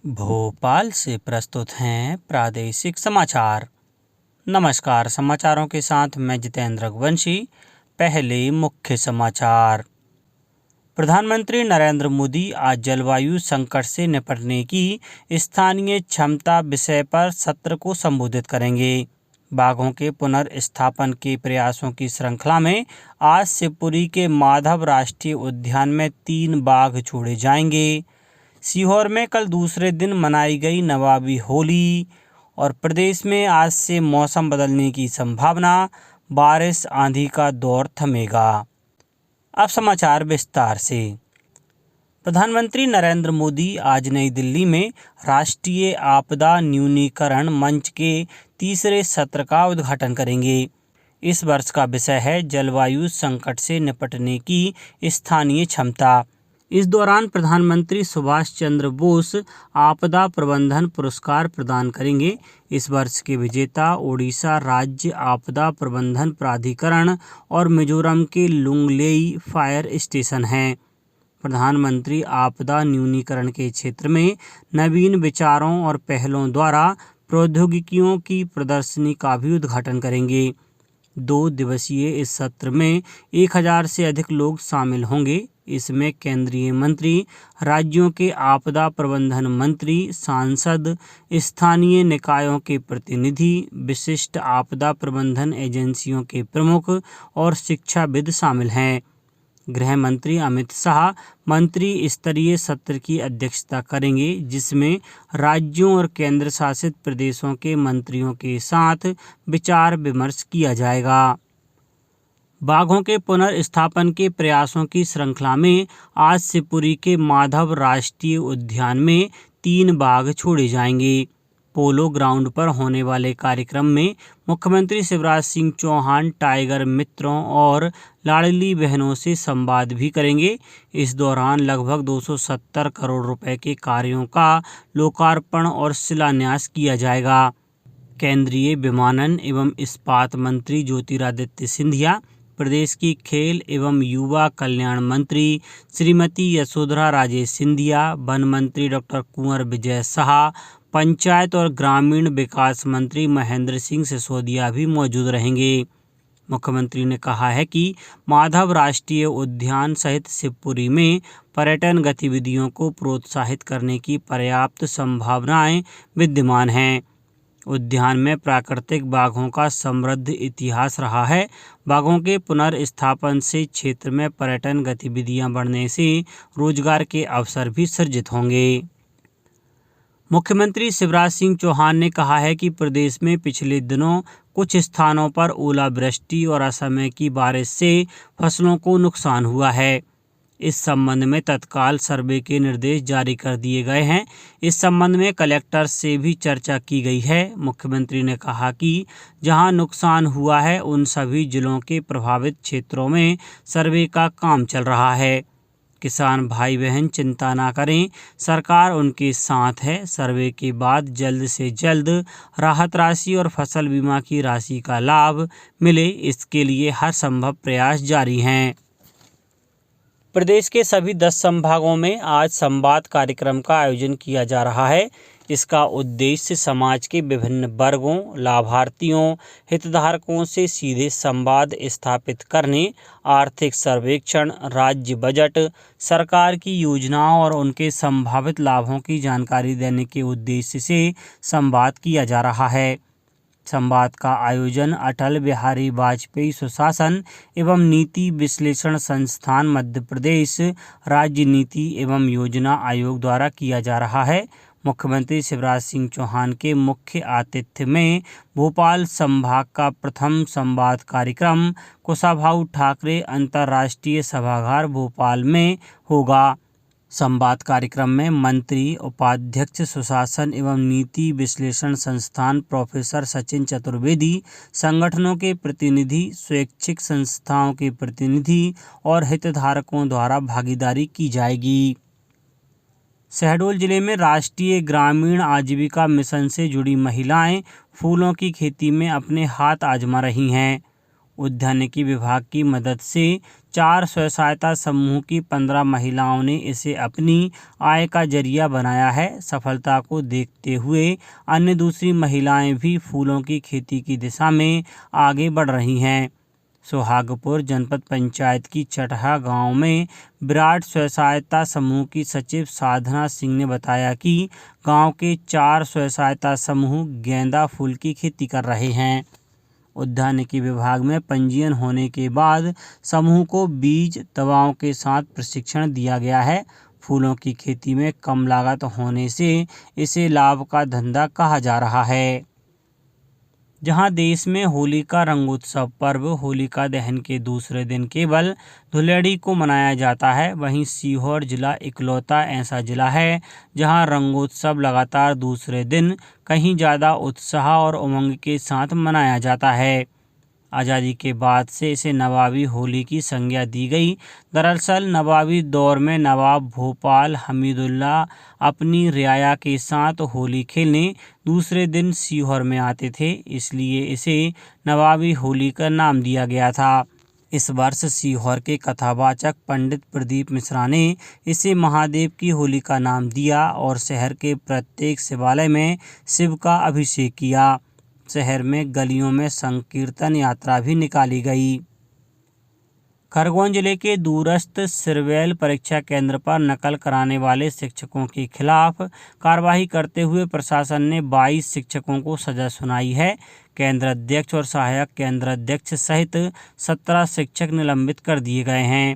भोपाल से प्रस्तुत हैं प्रादेशिक समाचार। नमस्कार, समाचारों के साथ मैं जितेंद्र रघुवंशी। पहले मुख्य समाचार। प्रधानमंत्री नरेंद्र मोदी आज जलवायु संकट से निपटने की स्थानीय क्षमता विषय पर सत्र को संबोधित करेंगे। बाघों के पुनर्स्थापन के प्रयासों की श्रृंखला में आज शिवपुरी के माधव राष्ट्रीय उद्यान में 3 बाघ छोड़े जाएंगे। सीहोर में कल दूसरे दिन मनाई गई नवाबी होली और प्रदेश में आज से मौसम बदलने की संभावना, बारिश आंधी का दौर थमेगा। अब समाचार विस्तार से। प्रधानमंत्री नरेंद्र मोदी आज नई दिल्ली में राष्ट्रीय आपदा न्यूनीकरण मंच के तीसरे सत्र का उद्घाटन करेंगे। इस वर्ष का विषय है जलवायु संकट से निपटने की स्थानीय क्षमता। इस दौरान प्रधानमंत्री सुभाष चंद्र बोस आपदा प्रबंधन पुरस्कार प्रदान करेंगे। इस वर्ष के विजेता ओडिशा राज्य आपदा प्रबंधन प्राधिकरण और मिजोरम के लुंगलेई फायर स्टेशन हैं। प्रधानमंत्री आपदा न्यूनीकरण के क्षेत्र में नवीन विचारों और पहलों द्वारा प्रौद्योगिकियों की प्रदर्शनी का भी उद्घाटन करेंगे। 2 दिवसीय इस सत्र में 1000 से अधिक लोग शामिल होंगे। इसमें केंद्रीय मंत्री, राज्यों के आपदा प्रबंधन मंत्री, सांसद, स्थानीय निकायों के प्रतिनिधि, विशिष्ट आपदा प्रबंधन एजेंसियों के प्रमुख और शिक्षाविद शामिल हैं। गृह मंत्री अमित शाह मंत्री स्तरीय सत्र की अध्यक्षता करेंगे, जिसमें राज्यों और केंद्र शासित प्रदेशों के मंत्रियों के साथ विचार विमर्श किया जाएगा। बाघों के पुनर्स्थापन के प्रयासों की श्रृंखला में आज शिवपुरी के माधव राष्ट्रीय उद्यान में 3 बाघ छोड़े जाएंगे। पोलो ग्राउंड पर होने वाले कार्यक्रम में मुख्यमंत्री शिवराज सिंह चौहान टाइगर मित्रों और लाडली बहनों से संवाद भी करेंगे। इस दौरान लगभग 270 करोड़ रुपए के कार्यों का लोकार्पण और शिलान्यास किया जाएगा। केंद्रीय विमानन एवं इस्पात मंत्री ज्योतिरादित्य सिंधिया, प्रदेश की खेल एवं युवा कल्याण मंत्री श्रीमती यशोधरा राजे सिंधिया, वन मंत्री डॉक्टर कुंवर विजय शाह, पंचायत और ग्रामीण विकास मंत्री महेंद्र सिंह सिसोदिया भी मौजूद रहेंगे। मुख्यमंत्री ने कहा है कि माधव राष्ट्रीय उद्यान सहित शिवपुरी में पर्यटन गतिविधियों को प्रोत्साहित करने की पर्याप्त संभावनाएं विद्यमान हैं। उद्यान में प्राकृतिक बाघों का समृद्ध इतिहास रहा है। बाघों के पुनर्स्थापन से क्षेत्र में पर्यटन गतिविधियां बढ़ने से रोजगार के अवसर भी सृजित होंगे। मुख्यमंत्री शिवराज सिंह चौहान ने कहा है कि प्रदेश में पिछले दिनों कुछ स्थानों पर ओलावृष्टि और असमय की बारिश से फसलों को नुकसान हुआ है। इस संबंध में तत्काल सर्वे के निर्देश जारी कर दिए गए हैं। इस संबंध में कलेक्टर से भी चर्चा की गई है। मुख्यमंत्री ने कहा कि जहां नुकसान हुआ है उन सभी जिलों के प्रभावित क्षेत्रों में सर्वे का काम चल रहा है। किसान भाई बहन चिंता ना करें, सरकार उनके साथ है। सर्वे के बाद जल्द से जल्द राहत राशि और फसल बीमा की राशि का लाभ मिले, इसके लिए हर संभव प्रयास जारी हैं। प्रदेश के सभी 10 संभागों में आज संवाद कार्यक्रम का आयोजन किया जा रहा है। इसका उद्देश्य समाज के विभिन्न वर्गों, लाभार्थियों, हितधारकों से सीधे संवाद स्थापित करने, आर्थिक सर्वेक्षण, राज्य बजट, सरकार की योजनाओं और उनके संभावित लाभों की जानकारी देने के उद्देश्य से संवाद किया जा रहा है। संवाद का आयोजन अटल बिहारी वाजपेयी सुशासन एवं नीति विश्लेषण संस्थान मध्य प्रदेश राज्य नीति एवं योजना आयोग द्वारा किया जा रहा है। मुख्यमंत्री शिवराज सिंह चौहान के मुख्य आतिथ्य में भोपाल संभाग का प्रथम संवाद कार्यक्रम कुशाभाऊ ठाकरे अंतर्राष्ट्रीय सभागार भोपाल में होगा। संवाद कार्यक्रम में मंत्री, उपाध्यक्ष सुशासन एवं नीति विश्लेषण संस्थान प्रोफेसर सचिन चतुर्वेदी, संगठनों के प्रतिनिधि, स्वैच्छिक संस्थाओं के प्रतिनिधि और हितधारकों द्वारा भागीदारी की जाएगी। शहडोल जिले में राष्ट्रीय ग्रामीण आजीविका मिशन से जुड़ी महिलाएं फूलों की खेती में अपने हाथ आजमा रही हैं। उद्यानिकी विभाग की मदद से 4 स्व सहायता समूह की 15 महिलाओं ने इसे अपनी आय का जरिया बनाया है। सफलता को देखते हुए अन्य दूसरी महिलाएं भी फूलों की खेती की दिशा में आगे बढ़ रही हैं। सुहागपुर जनपद पंचायत की चटहा गांव में विराट स्व सहायता समूह की सचिव साधना सिंह ने बताया कि गांव के 4 स्व सहायता समूह गेंदा फूल की खेती कर रहे हैं। उद्यानिकी विभाग में पंजीयन होने के बाद समूह को बीज दवाओं के साथ प्रशिक्षण दिया गया है। फूलों की खेती में कम लागत होने से इसे लाभ का धंधा कहा जा रहा है। जहां देश में होली का रंगोत्सव पर्व होलिका दहन के दूसरे दिन केवल धुलेड़ी को मनाया जाता है, वहीं सीहोर जिला इकलौता ऐसा जिला है जहां रंगोत्सव लगातार दूसरे दिन कहीं ज़्यादा उत्साह और उमंग के साथ मनाया जाता है। आज़ादी के बाद से इसे नवाबी होली की संज्ञा दी गई। दरअसल नवाबी दौर में नवाब भोपाल हमीदुल्ला अपनी रियाया के साथ होली खेलने दूसरे दिन सीहोर में आते थे, इसलिए इसे नवाबी होली का नाम दिया गया था। इस वर्ष सीहोर के कथावाचक पंडित प्रदीप मिश्रा ने इसे महादेव की होली का नाम दिया और शहर के प्रत्येक शिवालय में शिव का अभिषेक किया। शहर में गलियों में संकीर्तन यात्रा भी निकाली गई। खरगोन जिले के दूरस्थ सिरवैल परीक्षा केंद्र पर नकल कराने वाले शिक्षकों के खिलाफ कार्रवाई करते हुए प्रशासन ने 22 शिक्षकों को सजा सुनाई है। केंद्र अध्यक्ष और सहायक केंद्र अध्यक्ष सहित 17 शिक्षक निलंबित कर दिए गए हैं।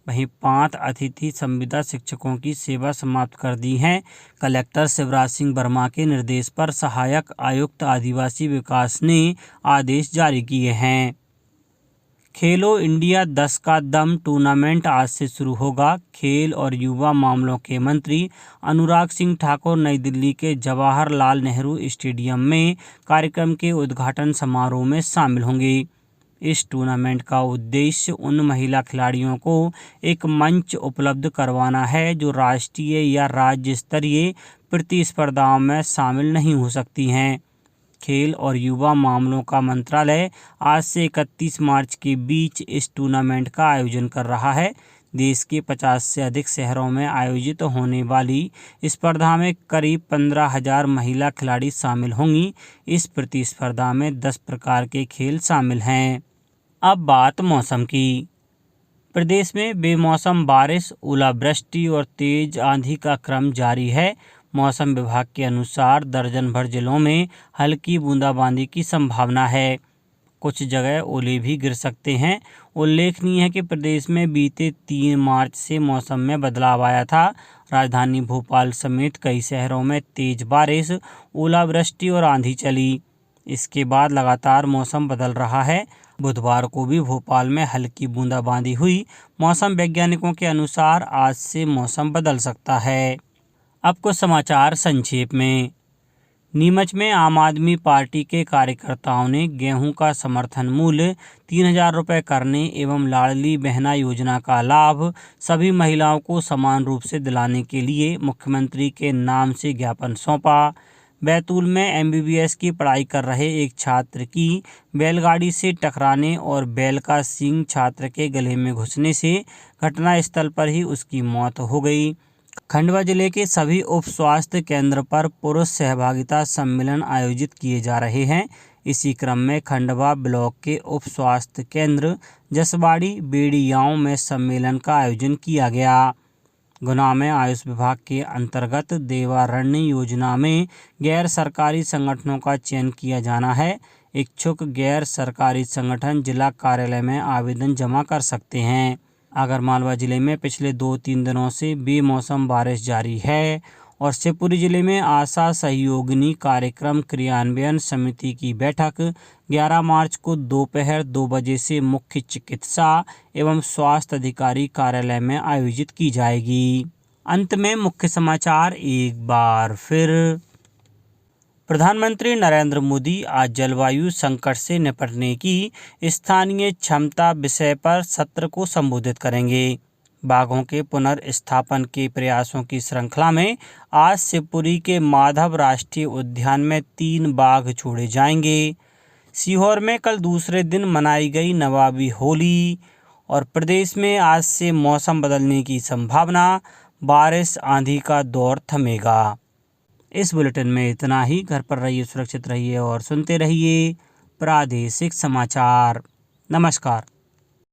वहीं 5 अतिथि संविदा शिक्षकों की सेवा समाप्त कर दी है। कलेक्टर शिवराज सिंह वर्मा के निर्देश पर सहायक आयुक्त आदिवासी विकास ने आदेश जारी किए हैं। खेलो इंडिया 10 का दम टूर्नामेंट आज से शुरू होगा। खेल और युवा मामलों के मंत्री अनुराग सिंह ठाकुर नई दिल्ली के जवाहरलाल नेहरू स्टेडियम में कार्यक्रम के उद्घाटन समारोह में शामिल होंगे। इस टूर्नामेंट का उद्देश्य उन महिला खिलाड़ियों को एक मंच उपलब्ध करवाना है जो राष्ट्रीय या राज्य स्तरीय प्रतिस्पर्धाओं में शामिल नहीं हो सकती हैं। खेल और युवा मामलों का मंत्रालय आज से 31 मार्च के बीच इस टूर्नामेंट का आयोजन कर रहा है। देश के 50 से अधिक शहरों में आयोजित होने वाली स्पर्धा में करीब 15,000 महिला खिलाड़ी शामिल होंगी। इस प्रतिस्पर्धा में 10 प्रकार के खेल शामिल हैं। अब बात मौसम की। प्रदेश में बेमौसम बारिश, ओलावृष्टि और तेज आंधी का क्रम जारी है। मौसम विभाग के अनुसार दर्जन भर जिलों में हल्की बूंदाबांदी की संभावना है। कुछ जगह ओले भी गिर सकते हैं। उल्लेखनीय है कि प्रदेश में बीते 3 मार्च से मौसम में बदलाव आया था। राजधानी भोपाल समेत कई शहरों में तेज बारिश, ओलावृष्टि और आंधी चली। इसके बाद लगातार मौसम बदल रहा है। बुधवार को भी भोपाल में हल्की बूंदाबांदी हुई। मौसम वैज्ञानिकों के अनुसार आज से मौसम बदल सकता है। अब कुछ समाचार संक्षेप में। नीमच में आम आदमी पार्टी के कार्यकर्ताओं ने गेहूं का समर्थन मूल्य 3,000 रुपये करने एवं लाडली बहना योजना का लाभ सभी महिलाओं को समान रूप से दिलाने के लिए मुख्यमंत्री के नाम से ज्ञापन सौंपा। बैतूल में MBBS की पढ़ाई कर रहे एक छात्र की बैलगाड़ी से टकराने और बैल का सींग छात्र के गले में घुसने से घटनास्थल पर ही उसकी मौत हो गई। खंडवा जिले के सभी उप स्वास्थ्य केंद्र पर पुरुष सहभागिता सम्मेलन आयोजित किए जा रहे हैं। इसी क्रम में खंडवा ब्लॉक के उप स्वास्थ्य केंद्र जसवाड़ी बेड़ियाओं में सम्मेलन का आयोजन किया गया। गुना में आयुष विभाग के अंतर्गत देवारण्य योजना में गैर सरकारी संगठनों का चयन किया जाना है। इच्छुक गैर सरकारी संगठन जिला कार्यालय में आवेदन जमा कर सकते हैं। आगरमालवा जिले में पिछले 2-3 दिनों से बेमौसम बारिश जारी है और शिवपुरी जिले में आशा सहयोगिनी कार्यक्रम क्रियान्वयन समिति की बैठक 11 मार्च को दोपहर 2 बजे से मुख्य चिकित्सा एवं स्वास्थ्य अधिकारी कार्यालय में आयोजित की जाएगी। अंत में मुख्य समाचार एक बार फिर। प्रधानमंत्री नरेंद्र मोदी आज जलवायु संकट से निपटने की स्थानीय क्षमता विषय पर सत्र को संबोधित करेंगे। बाघों के पुनर्स्थापन के प्रयासों की श्रृंखला में आज शिवपुरी के माधव राष्ट्रीय उद्यान में 3 बाघ छोड़े जाएंगे। सीहोर में कल दूसरे दिन मनाई गई नवाबी होली और प्रदेश में आज से मौसम बदलने की संभावना, बारिश आंधी का दौर थमेगा। इस बुलेटिन में इतना ही। घर पर रहिए, सुरक्षित रहिए और सुनते रहिए प्रादेशिक समाचार। नमस्कार।